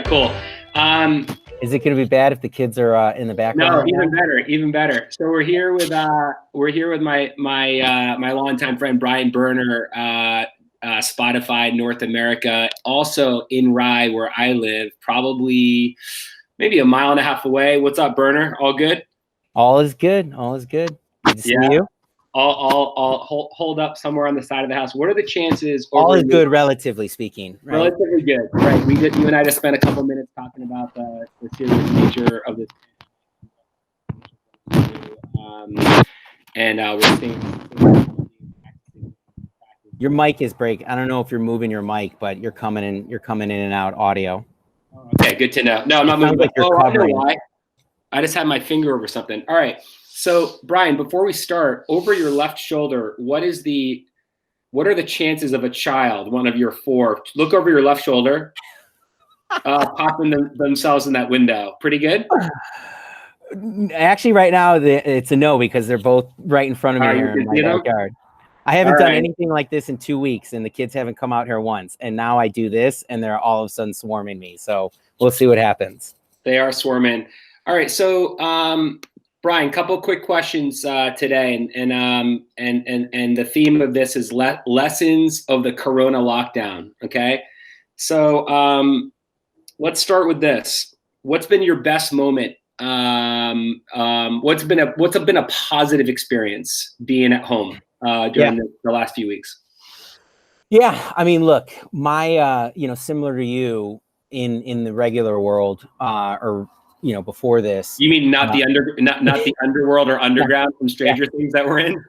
cool. Is it going to be bad if the kids are in the background? No, even better. So we're here with my longtime friend Brian Berner, Spotify North America, also in Rye where I live, probably maybe a mile and a half away. What's up, Berner? All good? All is good. Good to see you. I'll hold up somewhere on the side of the house. What are the chances? All is good, relatively speaking. Right? Relatively good, right? You and I just spent a couple minutes talking about the serious nature of this, and we're seeing. Your mic is breaking. I don't know if you're moving your mic, but you're coming in and out audio. Okay, good to know. No, I'm not moving. Like I know why. I just had my finger over something. All right. So, Brian, before we start, over your left shoulder, what are the chances of a child, one of your four, look over your left shoulder, popping themselves in that window? Pretty good? Actually, right now, it's a no because they're both right in front of me here in my backyard. I haven't done anything like this in 2 weeks, and the kids haven't come out here once. And now I do this, and they're all of a sudden swarming me. So we'll see what happens. They are swarming. All right. So, Brian, couple quick questions today, and the theme of this is lessons of the Corona lockdown. Okay. So let's start with this. What's been your best moment? What's been a positive experience being at home during the last few weeks? Yeah, I mean, look, my similar to you in the regular world, or before this. You mean not the underworld or underground from Stranger Things that we're in?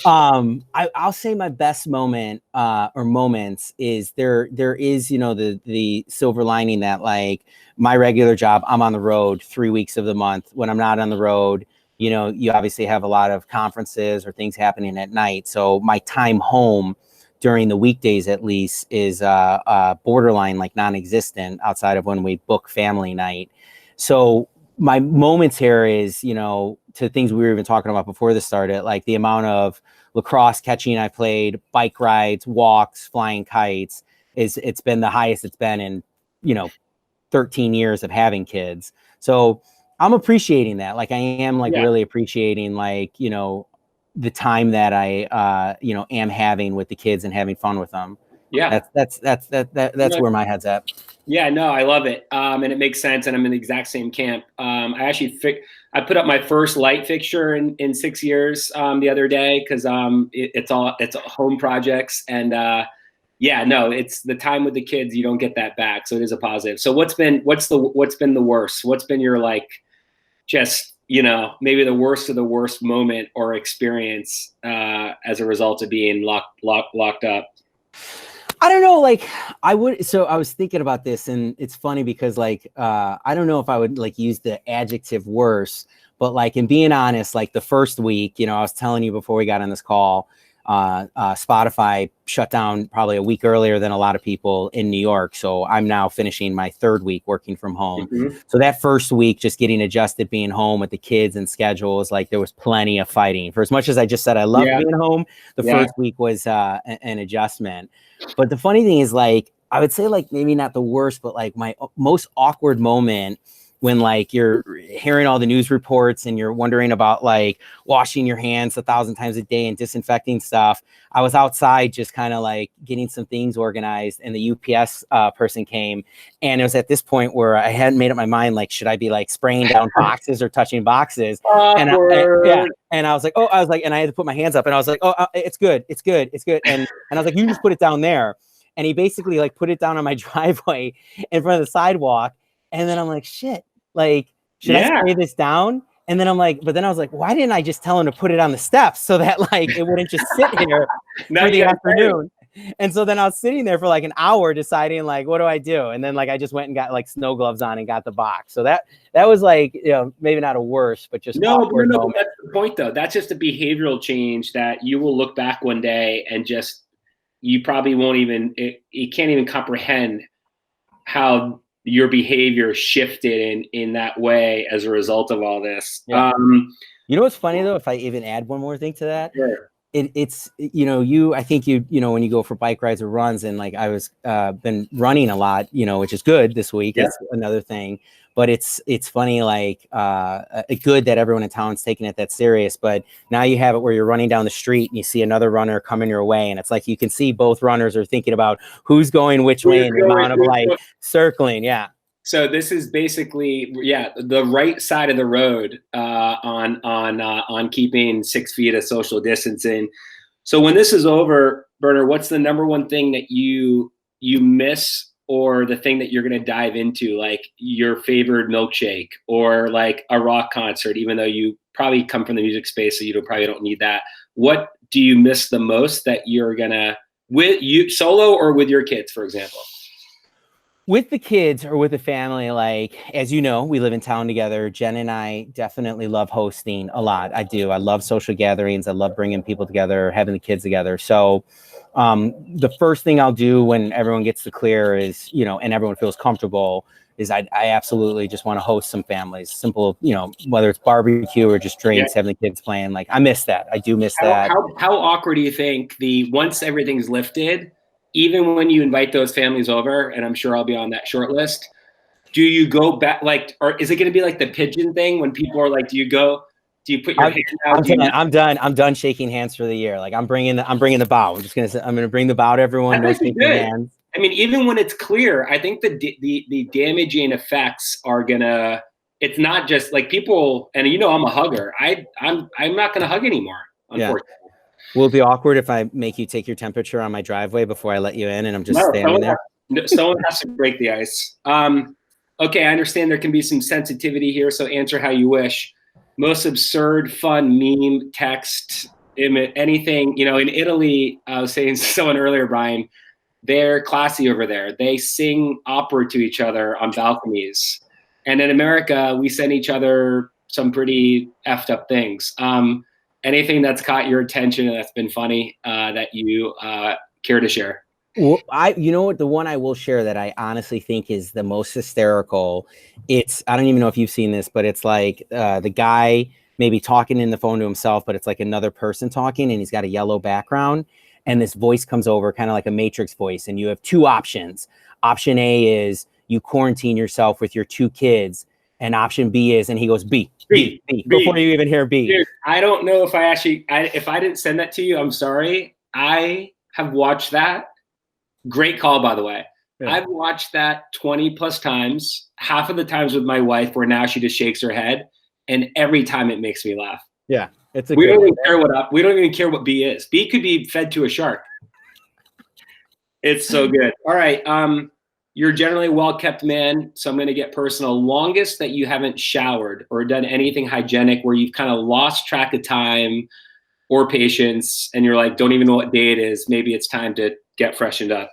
I'll say my best moment or moments is there is the silver lining that, like, my regular job, I'm on the road 3 weeks of the month. When I'm not on the road, you obviously have a lot of conferences or things happening at night. So my time home during the weekdays, at least, is borderline like non-existent outside of when we book family night. So my moments here is, to things we were even talking about before this started, like the amount of lacrosse catching I played, bike rides, walks, flying kites, it's been the highest it's been in, 13 years of having kids. So I'm appreciating that. Like, I am really appreciating, like, the time that I, am having with the kids and having fun with them. Yeah. That's where my head's at. Yeah, no, I love it. And it makes sense. And I'm in the exact same camp. I put up my first light fixture in 6 years the other day, because it's home projects. And it's the time with the kids. You don't get that back. So it is a positive. So what's been the worst? What's been your, like, just, maybe the worst of the worst moment or experience as a result of being locked up? I don't know. Like, I was thinking about this, and it's funny because, like, I don't know if I would, like, use the adjective worse, but, like, in being honest, like, the first week, I was telling you before we got on this call, Spotify shut down probably a week earlier than a lot of people in New York. So I'm now finishing my third week working from home. Mm-hmm. So that first week, just getting adjusted, being home with the kids and schedules, like, there was plenty of fighting. For as much as I just said I love being home, the first week was an adjustment. But the funny thing is, like, I would say, like, maybe not the worst, but, like, my most awkward moment, when, like, you're hearing all the news reports and you're wondering about, like, washing your hands 1,000 times a day and disinfecting stuff. I was outside just kind of, like, getting some things organized, and the UPS person came, and it was at this point where I hadn't made up my mind, like, should I be, like, spraying down boxes or touching boxes? And I was like, and I had to put my hands up, and I was like, it's good. And I was like, you just put it down there. And he basically, like, put it down on my driveway in front of the sidewalk. And then I'm like, shit. Like, should I spray this down? And then I'm like, but then I was like, why didn't I just tell him to put it on the steps so that, like, it wouldn't just sit here for the afternoon? And so then I was sitting there for like an hour deciding, like, what do I do? And then, like, I just went and got, like, snow gloves on and got the box. So that was, like, maybe not a worse, but just awkward moment. That's the point, though. That's just a behavioral change that you will look back one day and just, you probably won't even, you can't even comprehend how your behavior shifted in that way as a result of all this. Yeah. What's funny, though, if I even add one more thing to that? Sure. it's, I think when you go for bike rides or runs, and like I was been running a lot, which is good this week. Yeah. It's another thing, but it's funny, like good that everyone in town's taking it that serious. But now you have it where you're running down the street and you see another runner coming your way, and it's like you can see both runners are thinking about who's going which way and the amount of like circling. Yeah. So this is basically, the right side of the road on keeping 6 feet of social distancing. So when this is over, Berner, what's the number one thing that you miss, or the thing that you're going to dive into, like your favorite milkshake or like a rock concert, even though you probably come from the music space, so you probably don't need that. What do you miss the most that you're going to, with you solo or with your kids, for example? With the kids or with the family, like, as you know, we live in town together. Jen and I definitely love hosting a lot. I do. I love social gatherings. I love bringing people together, having the kids together. So the first thing I'll do when everyone gets to clear is, and everyone feels comfortable, is I absolutely just want to host some families. Simple, whether it's barbecue or just drinks, having the kids playing. Like, I miss that. I do miss that. How awkward do you think once everything's lifted, even when you invite those families over, and I'm sure I'll be on that short list, do you go back, like, or is it going to be like the pigeon thing when people are like, do you put your hand out? I'm done shaking hands for the year. Like, I'm bringing the bow. I'm going to bring the bow to everyone. No shaking hands. I mean, even when it's clear, I think the damaging effects are gonna, it's not just like people, and I'm a hugger. I'm not going to hug anymore, unfortunately. Yeah. Will it be awkward if I make you take your temperature on my driveway before I let you in and I'm just standing there? Someone has to break the ice. Okay, I understand there can be some sensitivity here, so answer how you wish. Most absurd, fun meme, text, anything. In Italy, I was saying to someone earlier, Brian, they're classy over there. They sing opera to each other on balconies. And in America, we send each other some pretty effed up things. Anything that's caught your attention and that's been funny that you care to share? Well, the one I will share that I honestly think is the most hysterical, I don't even know if you've seen this, but it's like the guy maybe talking in the phone to himself, but it's like another person talking, and he's got a yellow background, and this voice comes over kind of like a Matrix voice, and you have two options. Option A is you quarantine yourself with your 2 kids. And option B is, and he goes, B, before you even hear B. Dude, I don't know if if I didn't send that to you, I'm sorry. I have watched that. Great call, by the way. Yeah. I've watched that 20 plus times, half of the times with my wife, where now she just shakes her head. And every time it makes me laugh. Yeah. We don't even care what B is. B could be fed to a shark. It's so good. All right. You're generally a well-kept man, so I'm going to get personal. Longest that you haven't showered or done anything hygienic where you've kind of lost track of time or patience, and you're like, don't even know what day it is. Maybe it's time to get freshened up.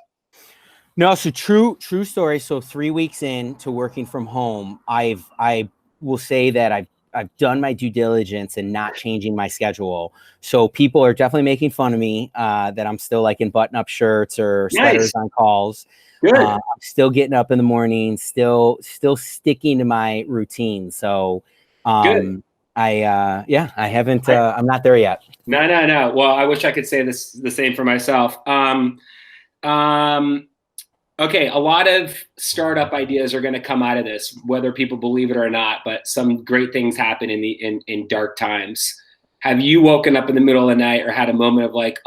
No, so true story. So 3 weeks into working from home, I will say that I've done my due diligence and not changing my schedule. So people are definitely making fun of me that I'm still like in button-up shirts or sweaters on calls. I'm still getting up in the morning, still sticking to my routine. So I haven't, I'm not there yet. No. Well, I wish I could say the same for myself. Okay, a lot of startup ideas are going to come out of this, whether people believe it or not, but some great things happen in dark times. Have you woken up in the middle of the night or had a moment of like,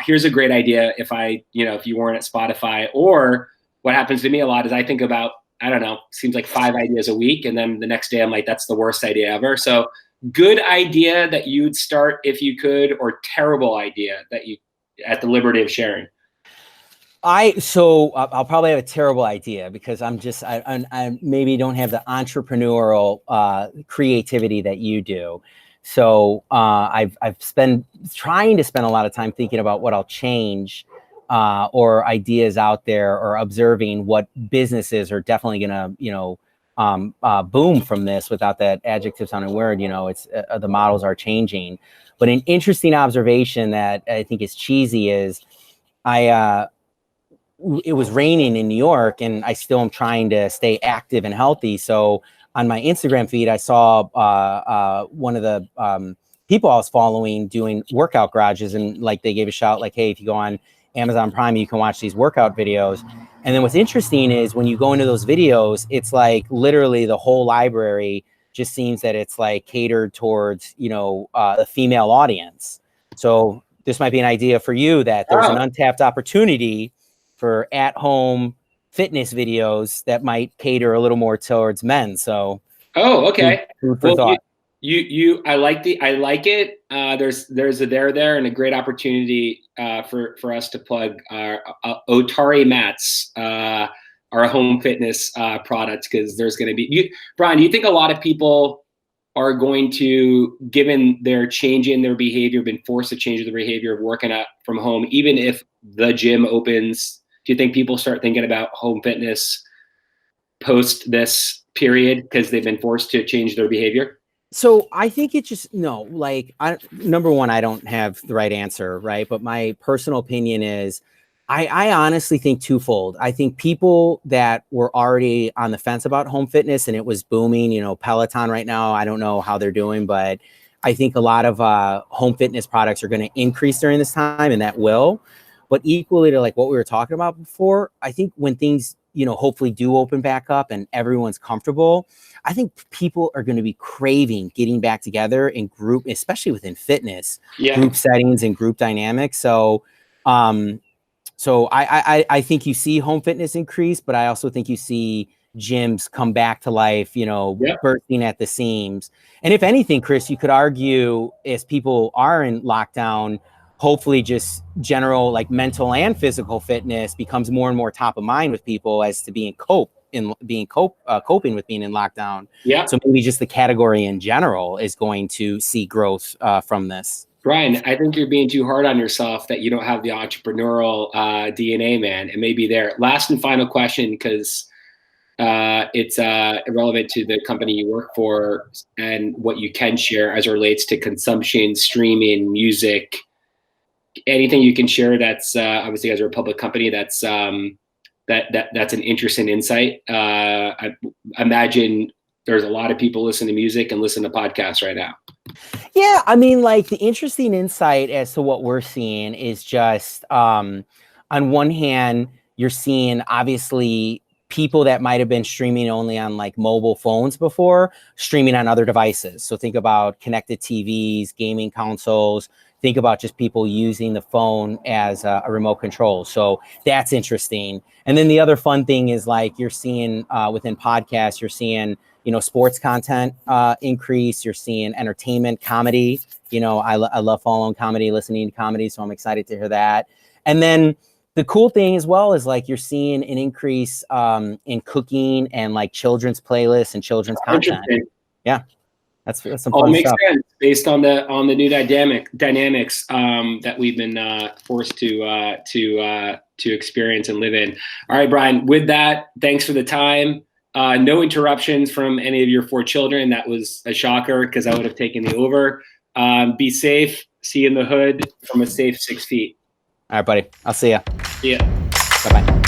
here's a great idea if you weren't at Spotify? Or what happens to me a lot is I think about, I don't know, seems like 5 ideas a week. And then the next day I'm like, that's the worst idea ever. So good idea that you'd start if you could, or terrible idea that you at the liberty of sharing? I'll probably have a terrible idea because I maybe don't have the entrepreneurial creativity that you do. So I've been trying to spend a lot of time thinking about what I'll change or ideas out there, or observing what businesses are definitely going to, boom from this, without that adjective sounding word. It's the models are changing. But an interesting observation that I think is cheesy is it was raining in New York, and I still am trying to stay active and healthy. So on my Instagram feed, I saw one of the people I was following doing workout garages, and like they gave a shout like, hey, if you go on Amazon Prime, you can watch these workout videos. And then what's interesting is when you go into those videos, it's like literally the whole library just seems that it's like catered towards, the female audience. So this might be an idea for you that there's an untapped opportunity for at-home fitness videos that might cater a little more towards men. So, okay. Food for thought. I like it. There's a there and a great opportunity for us to plug our Otari mats, our home fitness products, because there's going to be. Brian, do you think a lot of people are going to, given their change in their behavior, been forced to change their behavior of working out from home, even if the gym opens? Do you think people start thinking about home fitness post this period because they've been forced to change their behavior? So I think it just, no, like, number one, I don't have the right answer, right? But my personal opinion is, I honestly think twofold. I think people that were already on the fence about home fitness and it was booming, Peloton right now, I don't know how they're doing, but I think a lot of home fitness products are going to increase during this time, and that will. But equally to like what we were talking about before, I think when things, hopefully do open back up and everyone's comfortable, I think people are going to be craving getting back together in group, especially within fitness, group settings and group dynamics. So, I think you see home fitness increase, but I also think you see gyms come back to life, bursting at the seams. And if anything, Chris, you could argue as people are in lockdown, hopefully just general like mental and physical fitness becomes more and more top of mind with people as to coping with being in lockdown. Yeah. So maybe just the category in general is going to see growth from this. Brian, I think you're being too hard on yourself that you don't have the entrepreneurial DNA, man. It may be there. Last and final question, because it's irrelevant to the company you work for and what you can share as it relates to consumption, streaming, music, anything you can share that's obviously as a public company that's that's an interesting insight. I imagine there's a lot of people listening to music and listen to podcasts right now. Yeah, I mean, like the interesting insight as to what we're seeing is just on one hand, you're seeing obviously people that might have been streaming only on like mobile phones before, streaming on other devices. So think about connected TVs, gaming consoles. Think about just people using the phone as a remote control. So that's interesting. And then the other fun thing is like you're seeing within podcasts, you're seeing, sports content increase. You're seeing entertainment, comedy. I love following comedy, listening to comedy. So I'm excited to hear that. And then the cool thing as well is like you're seeing an increase in cooking and like children's playlists and children's content. Yeah. That's some fun makes stuff. Sense based on the new dynamics that we've been forced to experience and live in. All right, Brian. With that, thanks for the time. No interruptions from any of your 4 children. That was a shocker because I would have taken the over. Be safe. See you in the hood from a safe 6 feet. All right, buddy. I'll see ya. See ya. Bye-bye.